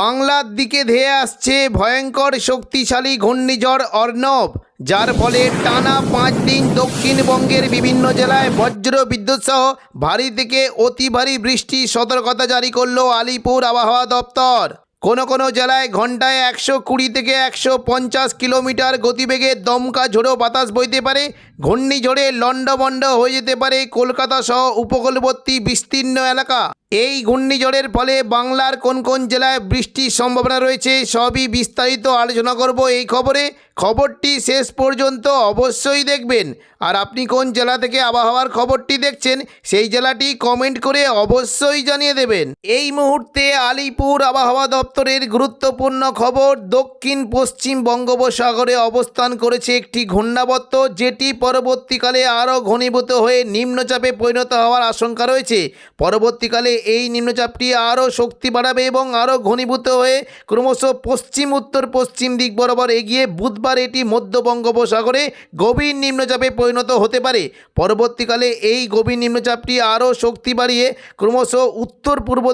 বাংলার দিকে ধেয়ে আসছে ভয়ঙ্কর শক্তিশালী ঘূর্ণিঝড় অর্ণব, যার ফলে টানা 5 দিন দক্ষিণবঙ্গের বিভিন্ন জেলায় বজ্র বিদ্যুৎ সহ ভারী থেকে অতি ভারী বৃষ্টির সতর্কতা জারি করল আলিপুর আবহাওয়া দপ্তর। কোনো জেলায় ঘন্টায় 120 থেকে 150 কিলোমিটার গতিবেগে দমকা ঝোড়ো বাতাস বইতে পারে। ঘূর্ণিঝড়ে লণ্ডভণ্ড হয়ে যেতে পারে কলকাতা সহ উপকূলবর্তী বিস্তীর্ণ এলাকা। এই ঘূর্ণিঝড়ের ফলে বাংলার কোন জেলায় বৃষ্টির সম্ভাবনা রয়েছে সবই বিস্তারিত আলোচনা করব এই খবরে। খবরটি শেষ পর্যন্ত অবশ্যই দেখবেন। আর আপনি কোন জেলা থেকে আবহাওয়ার খবরটি দেখছেন সেই জেলাটি কমেন্ট করে অবশ্যই জানিয়ে দেবেন। এই মুহূর্তে আলিপুর আবহাওয়া দপ্তরের গুরুত্বপূর্ণ খবর, দক্ষিণ পশ্চিম বঙ্গোপসাগরে অবস্থান করেছে একটি ঘূর্ণাবর্ত, যেটি পরবর্তীকালে আরও ঘনীভূত হয়ে নিম্নচাপে পরিণত হওয়ার আশঙ্কা রয়েছে। পরবর্তীকালে এই নিম্নচাপটি আরও শক্তি বাড়াবে এবং আরও ঘনীভূত হয়ে ক্রমশ পশ্চিম উত্তর পশ্চিম দিক বরাবর এগিয়ে বুধবার এটি মধ্য বঙ্গোপসাগরে গভীর নিম্নচাপে পরিণত হতে পারে। পরবর্তীকালে এই গভীর নিম্নচাপটি আরও শক্তি বাড়িয়ে ক্রমশ উত্তর পূর্ব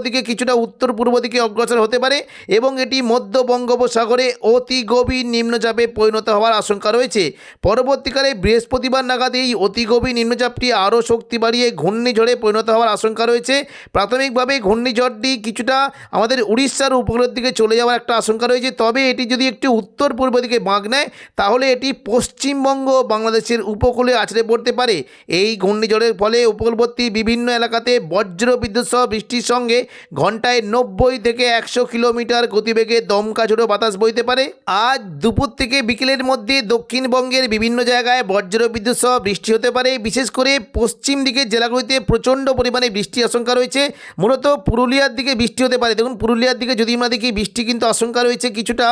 দিকে অগ্রসর হতে পারে এবং এটি মধ্য বঙ্গোপসাগরে অতি গভীর নিম্নচাপে পরিণত হওয়ার আশঙ্কা রয়েছে। পরবর্তীকালে বৃহস্পতিবার নাগাদ এই অতি গভীর নিম্নচাপটি আরও শক্তি বাড়িয়ে ঘূর্ণিঝড়ে পরিণত হওয়ার আশঙ্কা রয়েছে। প্রাথমিকভাবে ঘূর্ণিঝড়টি কিছুটা আমাদের উড়িষ্যার উপকূলের দিকে চলে যাওয়ার একটা আশঙ্কা রয়েছে, তবে এটি যদি একটু উত্তর পূর্ব দিকে বাঁক নেয় তাহলে এটি পশ্চিমবঙ্গ বাংলাদেশের উপকূলে আছড়ে পড়তে পারে। এই ঘূর্ণিঝড়ের ফলে উপকূলবর্তী বিভিন্ন এলাকাতে বজ্র বিদ্যুৎ সহ বৃষ্টির সঙ্গে ঘন্টায় 90 থেকে 100 কিলোমিটার গতিবেগে দমকা ঝোড়ো বাতাস বইতে পারে। আজ দুপুর থেকে বিকেলের মধ্যে দক্ষিণবঙ্গের বিভিন্ন জায়গায় বজ্র বিদ্যুৎ সহ বৃষ্টি হতে পারে। বিশেষ করে পশ্চিম দিকের জেলাগুলিতে প্রচণ্ড পরিমাণে বৃষ্টির আশঙ্কা রয়েছে। মূলত পুরুলিয়ার দিকে বৃষ্টি হতে পারে। দেখুন, পুরুলিয়ার দিকে যদি আমরা দেখি বৃষ্টি কিন্তু আশঙ্কা রয়েছে কিছুটা।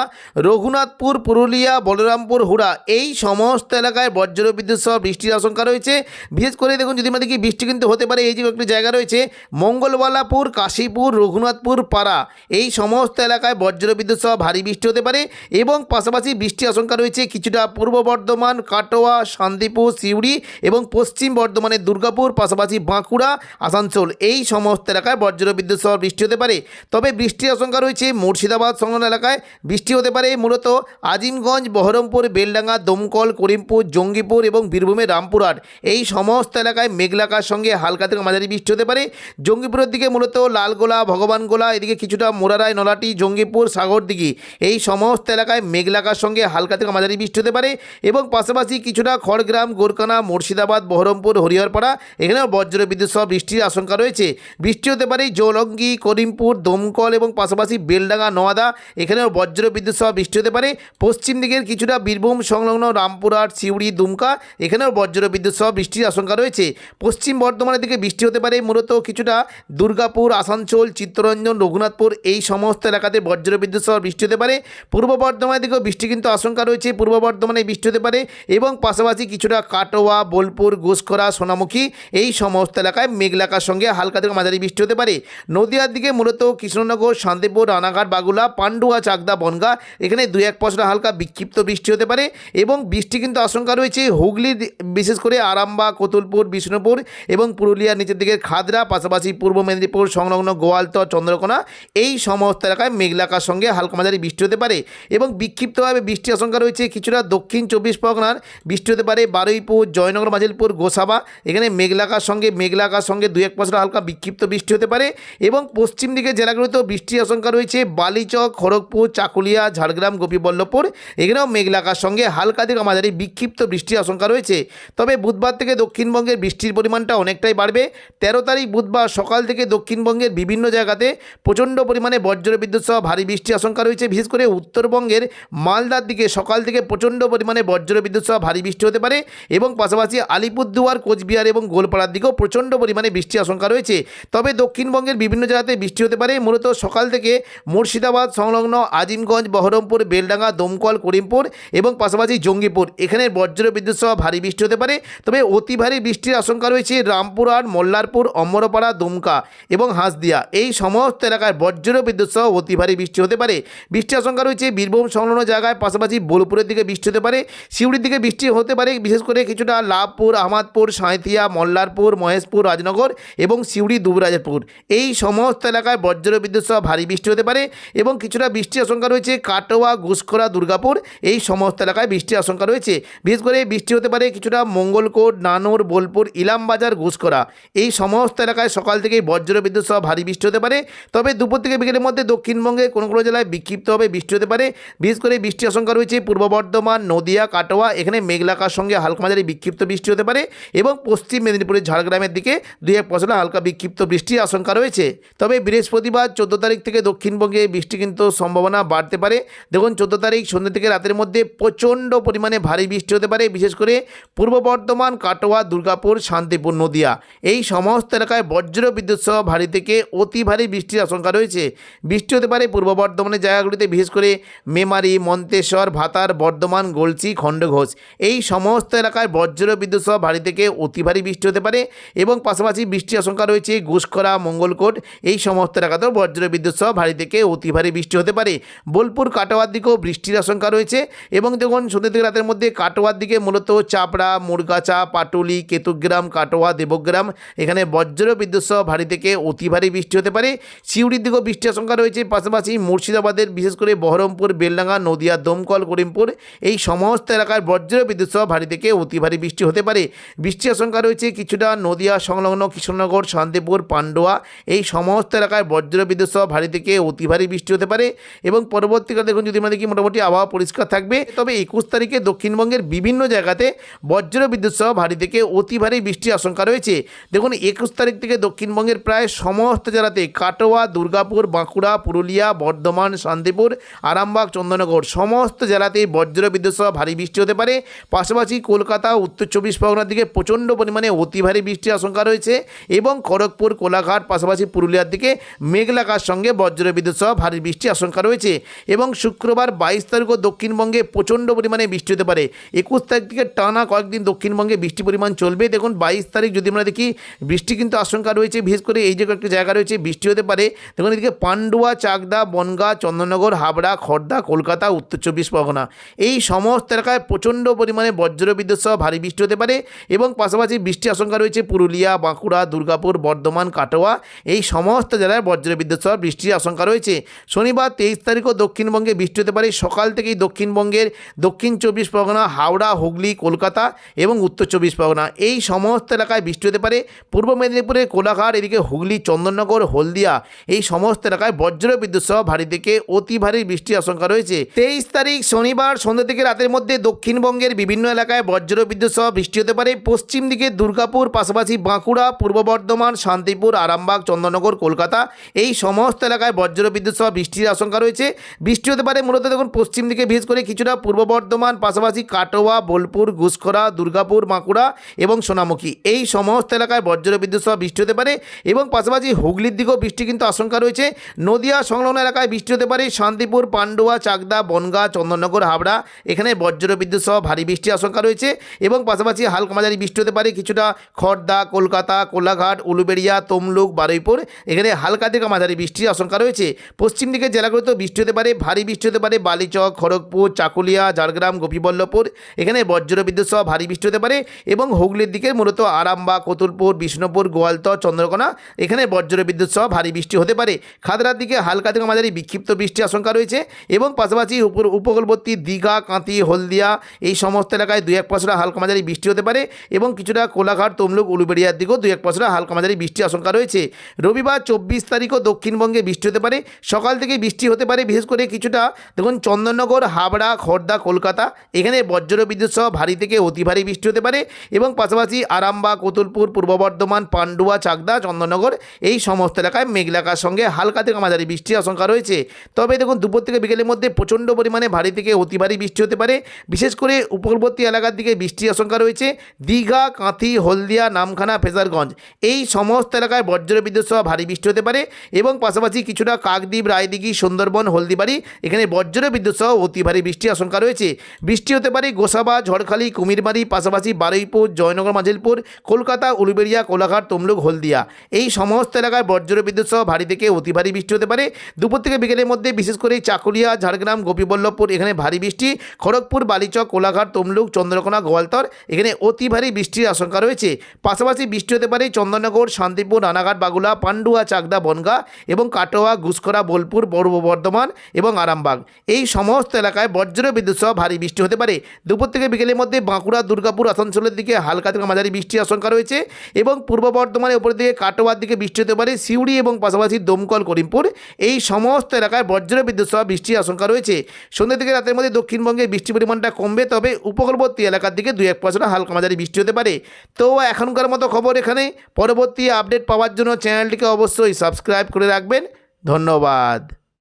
রঘুনাথপুর, পুরুলিয়া, বলরামপুর, হুড়া এই সমস্ত এলাকায় বজ্র বিদ্যুৎ সহ বৃষ্টির আশঙ্কা রয়েছে। বিশেষ করে দেখুন, যদি আমরা দেখি বৃষ্টি কিন্তু হতে পারে এই যে একটি জায়গা রয়েছে মঙ্গলবালাপুর, কাশীপুর, রঘুনাথপুর, পাড়া এই সমস্ত এলাকায় বজ্র বিদ্যুৎ সহ ভারী বৃষ্টি হতে পারে এবং পাশাপাশি বৃষ্টির আশঙ্কা রয়েছে কিছুটা পূর্ব বর্ধমান, কাটোয়া, শান্তিপুর, সিউড়ি এবং পশ্চিম বর্ধমানের দুর্গাপুর, পাশাপাশি বাঁকুড়া, আসানসোল এই সমস্ত এলাকায় বজ্র বিদ্যুৎ সহ বৃষ্টি হতে পারে। তবে বৃষ্টির আশঙ্কা রয়েছে মুর্শিদাবাদ সংলগ্ন এলাকায় বৃষ্টি হতে পারে। মূলত আজিমগঞ্জ, বহরমপুর, বেলডাঙ্গা, দমকল, করিমপুর, জঙ্গিপুর এবং বীরভূমের রামপুরহাট এই সমস্ত এলাকায় মেঘলাকার সঙ্গে হালকা থেকে মাঝারি বৃষ্টি হতে পারে। জঙ্গিপুরের দিকে মূলত লালগোলা, ভগবানগোলা, এদিকে কিছুটা মোরারায়, নলাটি, জঙ্গিপুর, সাগরদিঘি এই সমস্ত এলাকায় মেঘলাকার সঙ্গে হালকা থেকে মাঝারি বৃষ্টি হতে পারে এবং পাশাপাশি কিছুটা খড়গ্রাম, গোরকানা, মুর্শিদাবাদ, বহরমপুর, হরিহরপাড়া এখানেও বজ্র বিদ্যুৎ সহ বৃষ্টির আশঙ্কা রয়েছে। বৃষ্টি হতে পারে জলঙ্গি, করিমপুর, দমকল এবং পাশাপাশি বেলডাঙ্গা, নোয়াদা এখানেও বজ্র বিদ্যুৎ সহ বৃষ্টি হতে পারে। পশ্চিম দিকের কিছুটা বীরভূম সংলগ্ন রামপুরহাট, সিউড়ি, দুমকা এখানেও বজ্র বিদ্যুৎ সহ বৃষ্টির আশঙ্কা রয়েছে। পশ্চিম বর্ধমানের দিকে বৃষ্টি হতে পারে মূলত কিছুটা দুর্গাপুর, আসানসোল, চিত্তরঞ্জন, রঘুনাথপুর এই সমস্ত এলাকাতে বজ্র বিদ্যুৎ সহ বৃষ্টি হতে পারে। পূর্ব বর্ধমানের দিকেও বৃষ্টি কিন্তু আশঙ্কা রয়েছে, পূর্ব বর্ধমানে বৃষ্টি হতে পারে এবং পাশাপাশি কিছুটা কাটোয়া, বোলপুর, ঘুষখরা, সোনামুখী এই সমস্ত এলাকায় মেঘলাকার সঙ্গে হালকা থেকে মাঝারি বৃষ্টি হতে পারে। নদিয়ার দিকে মূলত কৃষ্ণনগর, শান্তিপুর, রানাঘাট, বাগুলা, পান্ডুয়া, চাকদা, বনগাঁ এখানে 2-1 পশলা হালকা বিক্ষিপ্ত বৃষ্টি হতে পারে এবং বৃষ্টি কিন্তু আশঙ্কা রয়েছে হুগলি, বিশেষ করে আরামবাগ, কতুলপুর, বিষ্ণুপুর এবং পুরুলিয়ার নিচের দিকের খাদরা, পাশাপাশি পূর্ব মেদিনীপুর সংলগ্ন গোয়ালতর, চন্দ্রকোনা এই সমস্ত এলাকায় মেঘলাকার সঙ্গে হালকা মাঝারি বৃষ্টি হতে পারে এবং বিক্ষিপ্তভাবে বৃষ্টি আশঙ্কা রয়েছে কিছুটা দক্ষিণ 24 পরগনার বৃষ্টি হতে পারে বারুইপুর, জয়নগর, মাজিলপুর, গোসাবা এখানে মেঘলাকার সঙ্গে 2-1 পশলা হালকা বিক্ষিপ্ত বৃষ্টি হতে পারে এবং পশ্চিম দিকের জেলাগুলিতেও বৃষ্টির আশঙ্কা রয়েছে বালিচক, খড়গপুর, চাকুলিয়া, ঝাড়গ্রাম, গোপীবল্লভপুর এখানেও মেঘলাকার সঙ্গে হালকা থেকে মাঝারি বিক্ষিপ্ত বৃষ্টির আশঙ্কা রয়েছে। তবে বুধবার থেকে দক্ষিণবঙ্গের বৃষ্টির পরিমাণটা অনেকটাই বাড়বে। 13 তারিখ বুধবার সকাল থেকে দক্ষিণবঙ্গের বিভিন্ন জায়গাতে প্রচণ্ড পরিমাণে বজ্র বিদ্যুৎ সহ ভারী বৃষ্টির আশঙ্কা রয়েছে। বিশেষ করে উত্তরবঙ্গের মালদার দিকে সকাল থেকে প্রচণ্ড পরিমাণে বজ্র বিদ্যুৎ সহ ভারী বৃষ্টি হতে পারে এবং পাশাপাশি আলিপুরদুয়ার, কোচবিহার এবং গোলপাড়ার দিকেও প্রচণ্ড পরিমাণে বৃষ্টির আশঙ্কা রয়েছে। তবে দক্ষিণবঙ্গের বিভিন্ন জায়গাতে বৃষ্টি হতে পারে মূলত সকাল থেকে মুর্শিদাবাদ সংলগ্ন আজিমগঞ্জ, বহরমপুর, বেলডাঙ্গা, দমকল, করিমপুর দুর্গাপুর এবং পাশাপাশি জঙ্গিপুর এখানে বজ্র বিদ্যুৎ সহ ভারী বৃষ্টি হতে পারে। তবে অতি ভারী বৃষ্টির আশঙ্কা রয়েছে রামপুরহাট, মল্লারপুর, অমরপাড়া, দুমকা এবং হাঁসদিয়া এই সমস্ত এলাকায় বজ্র বিদ্যুৎ সহ অতি ভারী বৃষ্টি হতে পারে। বৃষ্টির আশঙ্কা রয়েছে বীরভূম সংলগ্ন জায়গায়, পাশাপাশি বোলপুরের দিকে বৃষ্টি হতে পারে, সিউড়ির দিকে বৃষ্টি হতে পারে, বিশেষ করে কিছুটা লাভপুর, আহমদপুর, সাঁইথিয়া, মল্লারপুর, মহেশপুর, রাজনগর এবং সিউড়ি, দুবরাজপুর এই সমস্ত এলাকায় বজ্র বিদ্যুৎ সহ ভারী বৃষ্টি হতে পারে এবং কিছুটা বৃষ্টির আশঙ্কা রয়েছে কাটোয়া, ঘুষখরা, দুর্গাপুর এই সমস্ত এলাকায় বৃষ্টির আশঙ্কা রয়েছে। বিশেষ করে বৃষ্টি হতে পারে কিছুটা মঙ্গলকোট, নানুর, বোলপুর, ইলামবাজার, ঘুষখরা এই সমস্ত এলাকায় সকাল থেকেই বজ্র বিদ্যুৎ সহ ভারী বৃষ্টি হতে পারে। তবে দুপুর থেকে বিকেলের মধ্যে দক্ষিণবঙ্গে কোনো কোনো জেলায় বিক্ষিপ্তভাবে বৃষ্টি হতে পারে। বিশেষ করে বৃষ্টির আশঙ্কা রয়েছে পূর্ব বর্ধমান, নদিয়া, কাটোয়া এখানে মেঘলাকার সঙ্গে হালকা মাঝারি বিক্ষিপ্ত বৃষ্টি হতে পারে এবং পশ্চিম মেদিনীপুরের ঝাড়গ্রামের দিকে 2-1 হালকা বিক্ষিপ্ত বৃষ্টির আশঙ্কা রয়েছে। তবে বৃহস্পতিবার 14 তারিখ থেকে দক্ষিণবঙ্গে বৃষ্টি কিন্তু সম্ভাবনা বাড়তে পারে। দেখুন 14 তারিখ সন্ধ্যে থেকে রাতের মধ্যে প্রচণ্ড পরিমাণে ভারী বৃষ্টি হতে পারে, বিশেষ করে পূর্ব বর্ধমান, কাটোয়া, দুর্গাপুর, শান্তিপুর, নদিয়া এই সমস্ত এলাকায় বজ্র বিদ্যুৎ সহ ভারী থেকে অতি ভারী বৃষ্টির আশঙ্কা রয়েছে। বৃষ্টি হতে পারে পূর্ব বর্ধমানের জায়গাগুলিতে, বিশেষ করে মেমারি, মন্তেশ্বর, ভাতার, বর্ধমান, গলসি, খণ্ডঘোষ এই সমস্ত এলাকায় বজ্র বিদ্যুৎ সহ ভারী থেকে অতি ভারী বৃষ্টি হতে পারে এবং পাশাপাশি বৃষ্টির আশঙ্কা রয়েছে ঘুষখরা, মঙ্গলকোট এই সমস্ত এলাকাতেও বজ্র বিদ্যুৎ সহ ভারী থেকে অতি ভারী বৃষ্টি হতে পারে। বোলপুর, কাটোয়ার দিকেও বৃষ্টির আশঙ্কা রয়েছে এবং দেখুন সন্ধ্যে থেকে রাতের মধ্যে কাটোয়ার দিকে মূলত চাপড়া, মুরগাছা, পাটুলি, কেতুগ্রাম, কাটোয়া, দেবগ্রাম এখানে বজ্র বিদ্যুৎ সহ ভারী থেকে অতি ভারী বৃষ্টি হতে পারে। সিউড়ির দিকেও বৃষ্টির আশঙ্কা রয়েছে, পাশাপাশি মুর্শিদাবাদের বিশেষ করে বহরমপুর, বেলডাঙ্গা, নদিয়া, দমকল, করিমপুর এই সমস্ত এলাকায় বজ্র বিদ্যুৎ সহ ভারী থেকে অতি ভারী বৃষ্টি হতে পারে। বৃষ্টির আশঙ্কা রয়েছে কিছুটা নদিয়া সংলগ্ন কৃষ্ণনগর, শান্তিপুর, পান্ডুয়া এই সমস্ত এলাকায় বজ্র বিদ্যুৎ সহ ভারী থেকে অতি ভারী বৃষ্টি হতে পারে এবং পরবর্তীকালে দেখুন যদি আমরা দেখি মোটামুটি আবহাওয়া পরিষ্কার থাকবে। তবে 21 তারিখে দক্ষিণবঙ্গের বিভিন্ন জায়গাতে বজ্র বিদ্যুৎ সহ ভারী থেকে অতি ভারী বৃষ্টির আশঙ্কা রয়েছে। দেখুন 21 তারিখ থেকে দক্ষিণবঙ্গের প্রায় সমস্ত জেলাতে কাটোয়া, দুর্গাপুর, বাঁকুড়া, পুরুলিয়া, বর্ধমান, শান্তিপুর, আরামবাগ, চন্দননগর সমস্ত জেলাতেই বজ্র বিদ্যুৎ সহ ভারী বৃষ্টি হতে পারে। পাশাপাশি কলকাতা, উত্তর 24 পরগনার দিকে প্রচণ্ড পরিমাণে অতি ভারী বৃষ্টির আশঙ্কা রয়েছে এবং খড়গপুর, কোলাঘাট, পাশাপাশি পুরুলিয়ার দিকে মেঘলাকার সঙ্গে বজ্র বিদ্যুৎ সহ ভারী বৃষ্টির আশঙ্কা রয়েছে এবং শুক্রবার 22 তারিখও দক্ষিণবঙ্গে প্রচণ্ড পরিমাণে বৃষ্টি হতে পারে। 21 তারিখ থেকে টানা কয়েকদিন দক্ষিণবঙ্গে বৃষ্টি পরিমাণ চলবে। দেখুন 22 তারিখ যদি আমরা দেখি বৃষ্টি কিন্তু আশঙ্কা রয়েছে, বিশেষ করে এই যে কয়েকটি জায়গা রয়েছে বৃষ্টি হতে পারে। দেখুন এদিকে পান্ডুয়া, চাকদা, বনগাঁ, চন্দননগর, হাবড়া, খড়দা, কলকাতা, উত্তর 24 পরগনা এই সমস্ত এলাকায় প্রচণ্ড পরিমাণে বজ্র বিদ্যুৎ সহ ভারী বৃষ্টি হতে পারে এবং পাশাপাশি বৃষ্টির আশঙ্কা রয়েছে পুরুলিয়া, বাঁকুড়া, দুর্গাপুর, বর্ধমান, কাটোয়া এই সমস্ত জেলায় বজ্র বিদ্যুৎ সহ বৃষ্টির আশঙ্কা রয়েছে। শনিবার 23 তারিখও দক্ষিণবঙ্গে বৃষ্টি হতে পারে। সকাল থেকেই দক্ষিণবঙ্গের দক্ষিণ 24 পরগনা, হাওড়া, হুগলি, কলকাতা এবং উত্তর 24 পরগনা এই সমস্ত এলাকায় বৃষ্টি হতে পারে। পূর্ব মেদিনীপুরের কোলাঘাট, এদিকে হুগলি, চন্দননগর, হলদিয়া এই সমস্ত এলাকায় বজ্র বিদ্যুৎ সহ ভারী থেকে অতি ভারী বৃষ্টির আশঙ্কা রয়েছে। 23 তারিখ শনিবার সন্ধ্যা থেকে রাতের মধ্যে দক্ষিণবঙ্গের বিভিন্ন এলাকায় বজ্র বিদ্যুৎ সহ বৃষ্টি হতে পারে। পশ্চিম দিকে দুর্গাপুর, পাশাপাশি বাঁকুড়া, পূর্ব বর্ধমান, শান্তিপুর, আরামবাগ, চন্দননগর, কলকাতা এই সমস্ত এলাকায় বজ্র বিদ্যুৎ সহ বৃষ্টির আশঙ্কা রয়েছে। বৃষ্টি হতে পারে মূলত দেখুন পশ্চিম দিকে, বিশেষ করে কিছুটা পূর্ব বর্ধমান, পাশাপাশি কাটোয়া, বোলপুর, ঘুষখরা, দুর্গাপুর, বাঁকুড়া এবং সোনামুখী এই সমস্ত এলাকায় বজ্র বিদ্যুৎ সহ বৃষ্টি হতে পারে এবং পাশাপাশি হুগলির দিকেও বৃষ্টি কিন্তু আশঙ্কা রয়েছে। নদিয়া সংলগ্ন এলাকায় বৃষ্টি হতে পারে। শান্তিপুর, পান্ডুয়া, চাকদা, বনগাঁ, চন্দননগর, হাবড়া এখানে বজ্র বিদ্যুৎ সহ ভারী বৃষ্টির আশঙ্কা রয়েছে এবং পাশাপাশি হালকা মাঝারি বৃষ্টি হতে পারে কিছুটা খড়দা, কলকাতা, কোলাঘাট, উলুবেড়িয়া, তমলুক, বারুইপুর এখানে হালকা থেকে মাঝারি বৃষ্টির আশঙ্কা রয়েছে। পশ্চিম দিকের জেলাগুলোতেও বৃষ্টি হতে পারে, ভারী বৃষ্টি হতে পারে বালিচক, খড়গপুর, চাকুলিয়া, ঝাড়গ্রাম, গোপীবল্লভপুর এখানে বজ্র বিদ্যুৎ সহ ভারী বৃষ্টি হতে পারে এবং হুগলির দিকে মূলত আরামবাগ, কতুলপুর, বিষ্ণুপুর, গোয়ালতর, চন্দ্রকোনা এখানে বজ্র বিদ্যুৎ সহ ভারী বৃষ্টি হতে পারে। খাদরার দিকে হালকা থেকে মাঝারি বিক্ষিপ্ত বৃষ্টির আশঙ্কা রয়েছে এবং পাশাপাশি উপকূলবর্তী দীঘা, কাঁথি, হলদিয়া এই সমস্ত এলাকায় 2-1 হালকা মাঝারি বৃষ্টি হতে পারে এবং কিছুটা কোলাঘাট, তমলুক, উলুবেড়িয়ার দিকেও 2-1 হালকা মাঝারি বৃষ্টির আশঙ্কা রয়েছে। রবিবার 24 তারিখও দক্ষিণবঙ্গে বৃষ্টি হতে পারে। সকাল থেকে বৃষ্টি হতে পারে, বিশেষ করে কিছুটা দেখুন চন্দননগর, হাবড়া, খড়দা, কলকাতা এখানে বজ্র বিদ্যুৎ সহ ভারী থেকে অতি ভারী বৃষ্টি হতে পারে এবং পাশাপাশি আরামবাগ, কতুলপুর, পূর্ব বর্ধমান, পান্ডুয়া, চাকদা, চন্দননগর এই সমস্ত এলাকায় মেঘলাকার সঙ্গে হালকা থেকে মাঝারি বৃষ্টির আশঙ্কা রয়েছে। তবে দেখুন দুপুর থেকে বিকেলের মধ্যে প্রচণ্ড পরিমাণে ভারী থেকে অতি ভারী বৃষ্টি হতে পারে, বিশেষ করে উপকূলবর্তী এলাকার দিকে বৃষ্টির আশঙ্কা রয়েছে। দীঘা, কাঁথি, হলদিয়া, নামখানা, ফেজারগঞ্জ এই সমস্ত এলাকায় বজ্র বিদ্যুৎ সহ ভারী বৃষ্টি হতে পারে এবং পাশাপাশি কিছুটা কাকদ্বীপ, রায়দিঘি, সুন্দরবন, হলদিবাড়ি এখানে বজ্র বিদ্যুৎ সহ অতি ভারী বৃষ্টি বৃষ্টির আশঙ্কা রয়েছে। বৃষ্টি হতে পারে গোসাবা, ঝড়খালি, কুমিরমারি, পাশাপাশি বারুইপুর, জয়নগর, মাঝিলপুর, কলকাতা, উলুবেড়িয়া, কোলাঘাট, তমলুক, হলদিয়া এই সমস্ত এলাকায় বজ্রবিদ্যুৎ সহ ভারী থেকে অতি ভারী বৃষ্টি হতে পারে। দুপুর থেকে বিকেলের মধ্যে বিশেষ করে চাকুলিয়া, ঝাড়গ্রাম, গোপীবল্লভপুর এখানে ভারী বৃষ্টি, খড়গপুর, বালিচক, কোলাঘাট, তমলুক, চন্দ্রকোনা, গোয়ালতর এখানে অতি ভারী বৃষ্টির আশঙ্কা রয়েছে। পাশাপাশি বৃষ্টি হতে পারে চন্দননগর, শান্তিপুর, রানাঘাট, বাগুলা, পান্ডুয়া, চাকদা, বনগাঁ এবং কাটোয়া, ঘুষকরা, বোলপুর, পূর্ব বর্ধমান এবং আরামবাগ এই সমস্ত এলাকায় বজ্রবিদ্যুৎ সহ ভারী বৃষ্টি হতে পারে। দুপুর থেকে বিকেলের মধ্যে বাঁকুড়া, দুর্গাপুর, আসানসোলের দিকে হালকা থেকে মাঝারি বৃষ্টির আশঙ্কা রয়েছে এবং পূর্ব বর্ধমানের উপর দিকে কাটোয়ার দিকে বৃষ্টি হতে পারে। সিউড়ি এবং পাশাপাশি দমকল, করিমপুর এই সমস্ত এলাকায় বজ্রবিদ্যুৎ সহ বৃষ্টির আশঙ্কা রয়েছে। সন্ধ্যা থেকে রাতের মধ্যে দক্ষিণবঙ্গে বৃষ্টির পরিমাণটা কমবে, তবে উপকূলবর্তী এলাকার দিকে 2-1% হালকা মাঝারি বৃষ্টি হতে পারে। তো এখনকার মতো খবর এখানে। পরবর্তী আপডেট পাওয়ার জন্য চ্যানেলটিকে অবশ্যই সাবস্ক্রাইব করে রাখবেন। ধন্যবাদ।